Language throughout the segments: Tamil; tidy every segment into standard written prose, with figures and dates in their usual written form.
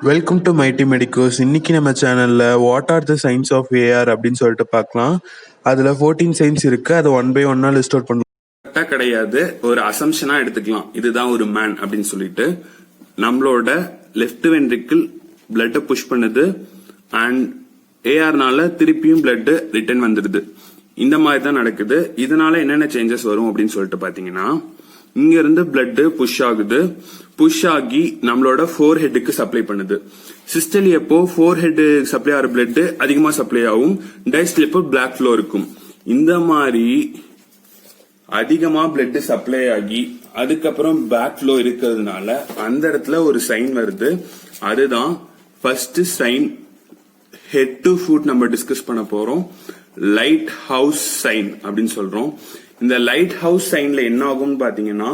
Welcome to mighty medicos. இன்னைக்கு நம்ம சேனல்ல what are the signs of AR அப்படின்னு சொல்லிட்டு பார்க்கலாம். அதுல 14 சைன்ஸ் இருக்கு. அதை ஒன் பை ஒன்னா லிஸ்ட் அவுட் பண்ணலாம். கிடையாது, ஒரு அசம்ஷனா எடுத்துக்கலாம். இதுதான் ஒரு மேன் அப்படின்னு சொல்லிட்டு நம்மளோட லெஃப்ட் வென்ட்ரிக்கிள் பிளட் புஷ் பண்ணுது அண்ட் ஏஆர்னால திருப்பியும் பிளட் ரிட்டர்ன் வந்துடுது. இந்த மாதிரி தான் நடக்குது. இதனால என்னென்ன சேஞ்சஸ் வரும் அப்படின்னு சொல்லிட்டு பாத்தீங்கன்னா, இங்க இருந்து பிளட் புஷ் ஆகுது. புஷ் ஆகி நம்மளோட ஃபோர் ஹெட்டுக்கு சப்ளை பண்ணுது. சிஸ்டலி எப்போ ஃபோர் ஹெட் சப்ளை ஆகிற பிளட் அதிகமா சப்ளை ஆகும், டைஸ்டல் எப்போ பிளாக் ஃப்ளோ இருக்கும். இந்த மாதிரி அதிகமா பிளட் சப்ளை ஆகி அதுக்கப்புறம் பேக் ஃப்ளோ இருக்கிறதுனால அந்த இடத்துல ஒரு சைன் வருது. அதுதான் first sign. Head to foot நம்ம டிஸ்கஸ் பண்ண போறோம். லைட் ஹவுஸ் சைன் அப்படின்னு சொல்றோம். இந்த லைட் ஹவுஸ் சைன்ல என்ன ஆகும்னு பாத்தீங்கன்னா,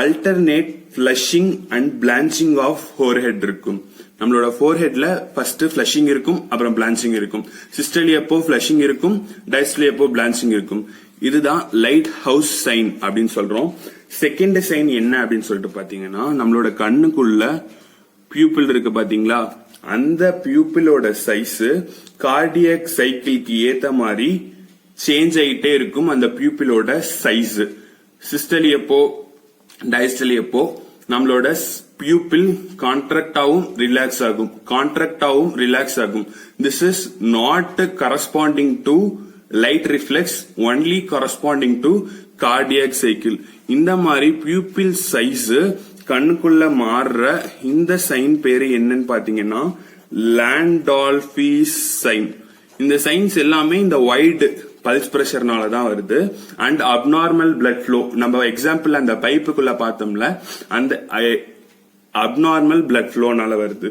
alternate flushing and blanching of forehead இருக்கும். நம்மளோட ஃபோர்ஹெட்ல ஃபர்ஸ்ட் ஃபிளஷிங் இருக்கும், அப்புறம் பிளான்ச்சிங் இருக்கும். சிஸ்டலி எப்போ ஃபிளஷிங் இருக்கும், டைஸ்டலி எப்போ பிளான்ச்சிங் இருக்கும். இதுதான் லைட் ஹவுஸ் சைன் அப்படின்னு சொல்றோம். செகண்ட் சைன் என்ன அப்படின்னு சொல்லிட்டு பாத்தீங்கன்னா, நம்மளோட கண்ணுக்குள்ள பியூப்பிள் இருக்கு பாத்தீங்களா, அந்த பியூப்பிளோட சைஸ் கார்டியக் சைக்கிள்க்கு ஏத்த மாதிரி சேஞ்ச் ஆகிட்டே இருக்கும். அந்த பியூப்பிளோட சைஸ் சிஸ்டலி எப்போ, டைஸ்டலி எப்போ நம்மளோட பியூப்பிள் கான்ட்ராக்ட் ஆகும், ரிலாக்ஸ் ஆகும், கான்ட்ராக்ட் ஆகும், ரிலாக்ஸ் ஆகும். This is not corresponding to light reflex, only corresponding to cardiac cycle. இந்த மாதிரி பியூப்பிள் சைஸ் கண்ணுக்குள்ள மாறுற இந்த சைன் பேரு என்னன்னு பாத்தீங்கன்னா லாண்டால்ஃபீஸ் சைன். இந்த சைன்ஸ் எல்லாமே இந்த வைட் பல்ஸ் பிரஷர்னால தான் வருது. அண்ட் அப்நார்மல் பிளட் ஃப்ளோ, நம்ம எக்ஸாம்பிள் அந்த பைப்புக்குள்ள பார்த்தோம்ல, அந்த அப்நார்மல் பிளட் ஃப்ளோனால வருது.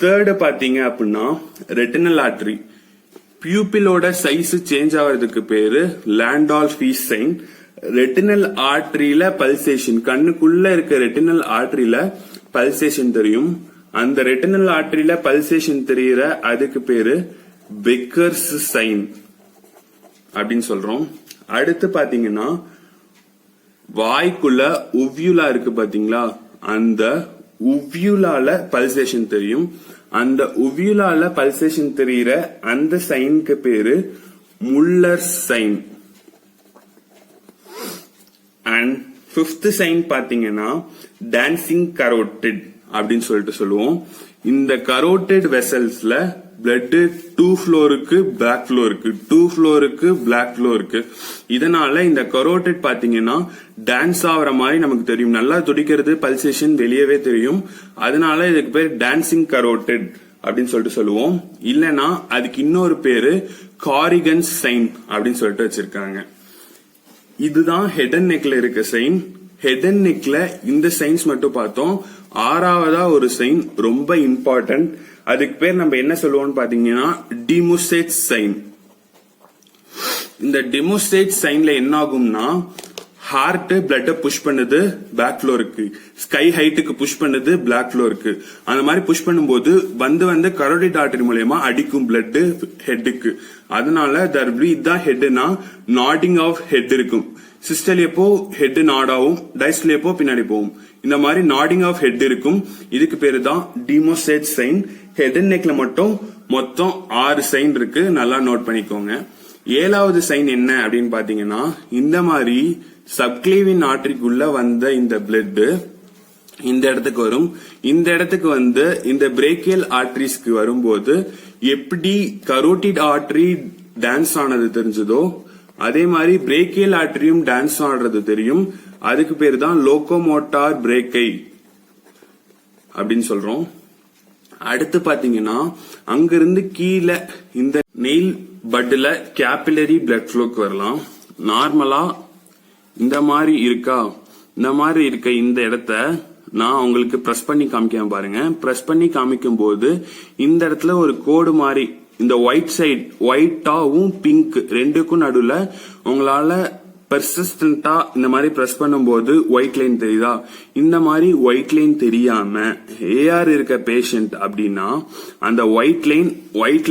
தேர்டு பாத்தீங்க அப்படின்னா ரெட்டினல் ஆர்டரி. பியூப்பிளோட சைஸ் சேஞ்ச் ஆகிறதுக்கு பேரு லாண்டால்ஃபீஸ் சைன். ரெட்டினல் ஆர்டரியில பல்சேஷன், கண்ணுக்குள்ள இருக்க ரெட்டினல் ஆர்டரியில பல்சேஷன் தெரியும். அந்த ரெட்டினல் ஆர்டரியில பல்சேஷன் தெரியுற அதுக்கு பேரு பெக்கர்ஸ் சைன் அப்படின்னு சொல்றோம். அடுத்து பாத்தீங்கன்னா, வாய்க்குள்ள உவ்யூலா இருக்கு பாத்தீங்களா, அந்த உவ்யூலால பல்சேஷன் தெரியும். அந்த உவ்யூலால பல்சேஷன் தெரியுற அந்த சைனுக்கு பேரு Muller sign. And fifth sign பாத்தீங்கன்னா டான்சிங் கரோட்டிட் அப்படின்னு சொல்லிட்டு சொல்லுவோம். இந்த கரோட்டிட் வெசல்ஸ்ல பிளட் 2 ஃப்ளோருக்கு பிளாக் ஃப்ளோ இருக்கு, 2 ஃப்ளோருக்கு பிளாக் ஃப்ளோ இருக்கு. இதனால இந்த கரோட்டிட் பாத்தீங்கன்னா டான்ஸ் ஆகிற மாதிரி நமக்கு தெரியும். நல்லா துடிக்கிறது, பல்சேஷன் வெளியவே தெரியும். அதனால இதுக்கு பேர் டான்சிங் கரோட்டிட் அப்படின்னு சொல்லிட்டு சொல்லுவோம். இல்லனா அதுக்கு இன்னொரு பேரு காரிகன்ஸ் சைன் அப்படின்னு சொல்லிட்டு வச்சிருக்காங்க. இதுதான் ஹெட் அண்ட் நெக்ல இருக்க சைன். ஹெட் அண்ட் நெக்ல இந்த சைன்ஸ் மட்டும் பார்த்தோம். ஆறாவதா ஒரு சைன் ரொம்ப இம்பார்ட்டன்ட். அதுக்கு பேர் நம்ம என்ன சொல்லுவோம்னு பாத்தீங்கன்னா டிமுசேட் சைன். இந்த டிமுசேட் சைன்ல என்ன ஆகும்னா, ஹார்ட் பிளட் புஷ் பண்ணுது, பேக் ஃப்ளோ இருக்கு. ஸ்கை ஹைட்டுக்கு புஷ் பண்ணுது, பிளாக் ஃப்ளோ இருக்கு. அந்த மாதிரி புஷ் பண்ணும்போது வந்து கரோட்டிட் ஆர்டரி மூலமா அடிக்கும் பிளட் ஹெட்டுக்கு. அதனால இதுதான் ஹெட்னா நாடிங் ஆஃப் ஹெட் இருக்கும். சிஸ்டல் எப்போ ஹெட் நாடாவும், டைஸ்டல் எப்போ பின்னாடி போகும். இந்த மாதிரி நாடிங் ஆஃப் ஹெட் இருக்கும். இதுக்கு பேரு தான் டிமோசேட் சைன். ஹெட் அண்ட் நெக்ல மட்டும் மொத்தம் 6 சைன் இருக்கு, நல்லா நோட் பண்ணிக்கோங்க. 7வது சைன் என்ன அப்படின்னு பாத்தீங்கன்னா, இந்த மாதிரி சப்கிளேவியன் ஆர்டரிக்குள்ள வந்த இந்த பிளட் இந்த இடத்துக்கு வரும். இந்த இடத்துக்கு வந்து இந்த பிரேக்கியல் ஆர்டரிஸ்க்கு வரும்போது எப்படி கரோட்டிட் ஆர்டரி டான்ஸ் ஆனது தெரிஞ்சதோ, அதே மாதிரி பிரேக்கியல் ஆர்டரியும் டான்ஸ் ஆடுறது தெரியும். அதுக்கு பேரு தான் லோகோமோட்டார் பிரேக்கை அப்படின்னு சொல்றோம். அடுத்து பாத்தீங்கன்னா, அங்கிருந்து கீழே இந்த நெயில் பட்ல கேபிலரி பிளட் ஃப்ளோக்கு வரலாம். நார்மலா இந்த மாதிரி இருக்கா, இந்த மாதிரி இருக்க இந்த இடத்த நான் உங்களுக்கு பிரஸ் பண்ணி காமிக்க பாருங்க. பிரஸ் பண்ணி காமிக்கும் போது இந்த இடத்துல ஒரு கோடு மாதிரி, இந்த ஒயிட் சைட், ஒயிட்டாவும் பிங்க் ரெண்டுக்கும் நடுவுல உங்களால பெர்சிஸ்டன்டா இந்த மாதிரி பிரஸ் பண்ணும்போது ஒயிட் லைன் தெரியுதா? இந்த மாதிரி ஒயிட் லைன் தெரியாம ஏஆர் இருக்க பேஷண்ட் அப்படின்னா அந்த ஒயிட்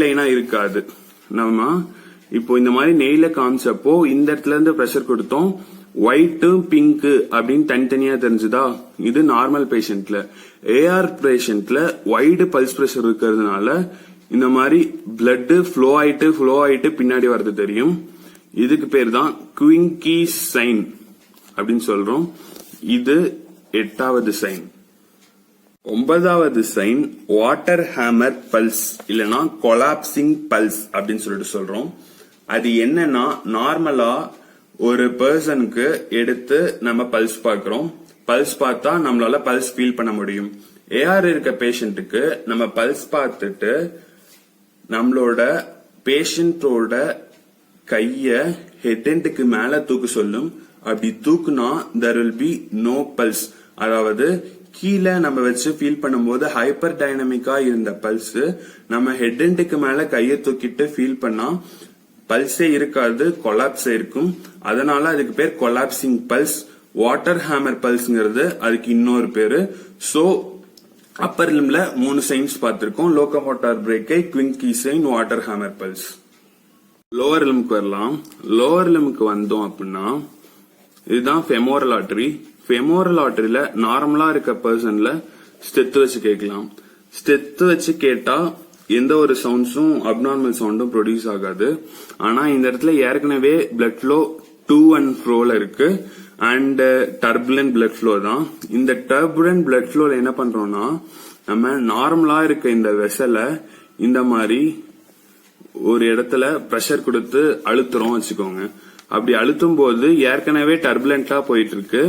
லைனா இருக்காது. நம்ம இப்போ இந்த மாதிரி நெய்ல காமிச்சப்போ இந்த இடத்துல இருந்து பிரஷர் கொடுத்தோம், ஒயிட்டு பிங்க் அப்படின்னு தனித்தனியா தெரிஞ்சுதா? இது நார்மல் பேஷண்ட்ல. ஏஆர் பேஷண்ட்ல வைடு பல்ஸ் பிரஷர் இருக்கிறதுனால இந்த மாதிரி பிளட் ஃப்ளோ ஆயிட்டு பின்னாடி வர்றது தெரியும். இதுக்கு பேர் தான் குவிங்கி சைன் அப்படின்னு சொல்றோம். இது 8வது சைன். 9வது சைன் வாட்டர் ஹேமர் பல்ஸ் இல்லனா கொலாப்சிங் பல்ஸ் அப்படின்னு சொல்லிட்டு சொல்றோம். அது என்னன்னா, நார்மலா ஒரு பர்சனுக்கு எடுத்து நம்ம பல்ஸ் பார்க்கிறோம். பல்ஸ் பார்த்தா நம்மளால பல்ஸ் ஃபீல் பண்ண முடியும். ஏஆர் இருக்க பேஷண்ட்டுக்கு நம்ம பல்ஸ் பார்த்துட்டு நம்மளோட பேஷண்டோட கைய ஹெட் எண்டுக்கு மேல தூக்க சொல்லும். அப்படி தூக்குனா there will be no pulse. அதாவது கீழே நம்ம வச்சு ஃபீல் பண்ணும்போது ஹைப்பர் டைனமிக்கா இருந்த பல்ஸ் நம்ம ஹெட் எண்டுக்கு மேல கையை தூக்கிட்டு ஃபீல் பண்ணா பல்ஸே இருக்காது, கொலாப்ஸ் இருக்கும். அதனால அதுக்கு பேர் கொலாப்சிங் பல்ஸ். வாட்டர் ஹேமர் பல்ஸ்ங்கிறது அதுக்கு இன்னொரு பேரு. சோ அப்பர் லிம்ல 3 சைன்ஸ் பார்த்திருக்கோம். லோகோமோட்டார் பிரேக்கை, Quincke sign, water hammer pulse. Lower லிம்க்கு வரலாம். லோவர் லிம்க்கு வந்தோம் அப்படின்னா இதுதான் ஃபெமோரல் ஆர்டரி. ஃபெமோரல் ஆர்டரியில நார்மலா இருக்க பர்சன்ல ஸ்டெத் வச்சு கேட்கலாம். ஸ்டெத் வச்சு கேட்டா எந்த ஒரு சவுண்ட்ஸும் அப்நார்மல் சவுண்டும் ப்ரொடியூஸ் ஆகாது. ஆனா இந்த இடத்துல ஏற்கனவே பிளட் ஃப்ளோ டூ அண்ட் ஃப்ரோல இருக்கு அண்ட் டர்புலன்ட் பிளட் ஃப்ளோ தான். இந்த டர்புலன்ட் பிளட் ஃப்ளோல என்ன பண்றோம்னா, நம்ம நார்மலா இருக்க இந்த வெசலை இந்த மாதிரி ஒரு இடத்துல பிரஷர் கொடுத்து அழுத்துறோம் வச்சுக்கோங்க. அப்படி அழுத்தும் போது ஏற்கனவே டர்புலண்டா போயிட்டு இருக்கு.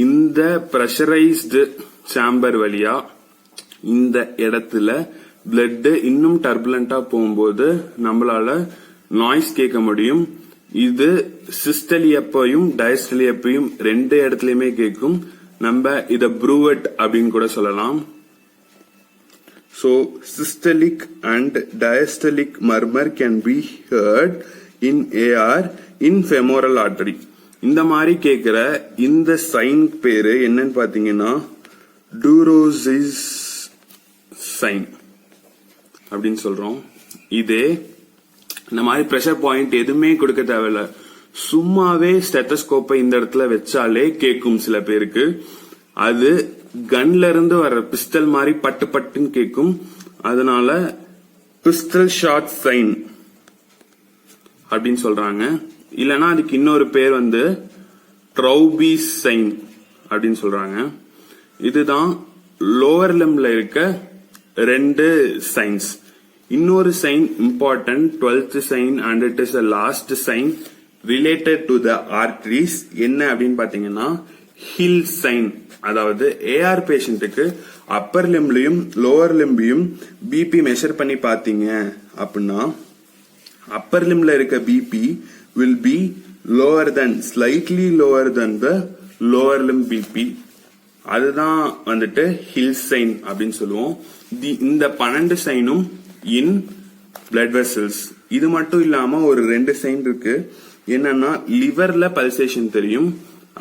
இந்த பிரஷரைஸ்டு சாம்பர் வழியா இந்த இடத்துல பிளட் இன்னும் டர்புலண்டா போகும்போது நம்மளால நாய்ஸ் கேட்க முடியும். இது சிஸ்டலி அப்பையும் டயஸ்டலி அப்பையும் 2 இடத்துலயுமே கேட்கும். நம்ம இத ப்ரூவட் அப்படின்னு கூட சொல்லலாம். So systolic and diastolic murmur can be heard in AR in femoral artery. இந்த மாதிரி கேக்குற இந்த சைன் பேரு என்னன்னு பாத்தீங்கன்னா டூரோசிஸ் சைன் அப்படின்னு சொல்றோம். இதே இந்த மாதிரி பிரஷர் பாயிண்ட் எதுவுமே கொடுக்க தேவையில்ல, சும்மாவே ஸ்டெத்தஸ்கோப்பை இந்த இடத்துல வச்சாலே கேட்கும். சில பேருக்கு அது கன்ல இருந்து வர்ற பிஸ்டல் மாதிரி பட்டு பட்டுன்னு கேட்கும். அதனால பிஸ்டல் ஷாட் சைன் அப்படின்னு சொல்றாங்க. இல்லனா அதுக்கு இன்னொரு பேர் வந்து ட்ரௌபீஸ் சைன் அப்படின்னு சொல்றாங்க. இதுதான் லோவர் லிம்ல இருக்க 2 சைன்ஸ். இன்னொரு sign important 12th sign and it is a last sign related to the arteries. என்ன அப்படின்னு பாத்தீங்கன்னா ஹில் சைன். அதாவது ஏஆர் பேஷண்ட்டுக்கு அப்பர் லிம்லயும் லோவர் லிம்பையும் பிபி மெஷர் பண்ணி பாத்தீங்க அப்படின்னா அப்பர் லிம்ல இருக்க BP will be lower than, slightly lower than the lower limb BP. அதுதான் வந்துட்டு ஹில் சைன் அப்படின்னு சொல்லுவோம். இந்த 12 சைனும் இன் பிளட் வெசல்ஸ். இது மட்டும் இல்லாம ஒரு 2 சைன் இருக்கு. என்னன்னா லிவர்ல பல்சேஷன் தெரியும்,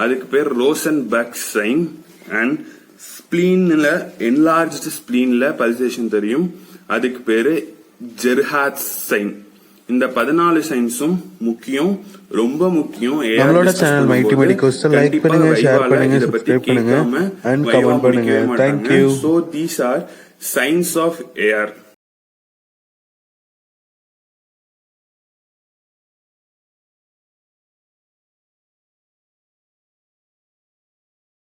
அதுக்கு பேர் ரோசன் பக் சைன். அண்ட் ஸ்பிளீன்ல என்லார்ஜ்டு ஸ்பிளீன்ல பல்சேஷன் தெரியும், அதுக்கு பேரு ஜெர்ஹாட் சைன். இந்த 14 சைன்ஸும் முக்கியம், ரொம்ப முக்கியம். நம்மளோட சேனல் மைட்டி மெடிக்கல்ஸ் லைக் பண்ணுங்க, ஷேர் பண்ணுங்க, சப்ஸ்கிரைப் பண்ணுங்க and கமெண்ட் பண்ணுங்க. Thank you. So these are signs of AR.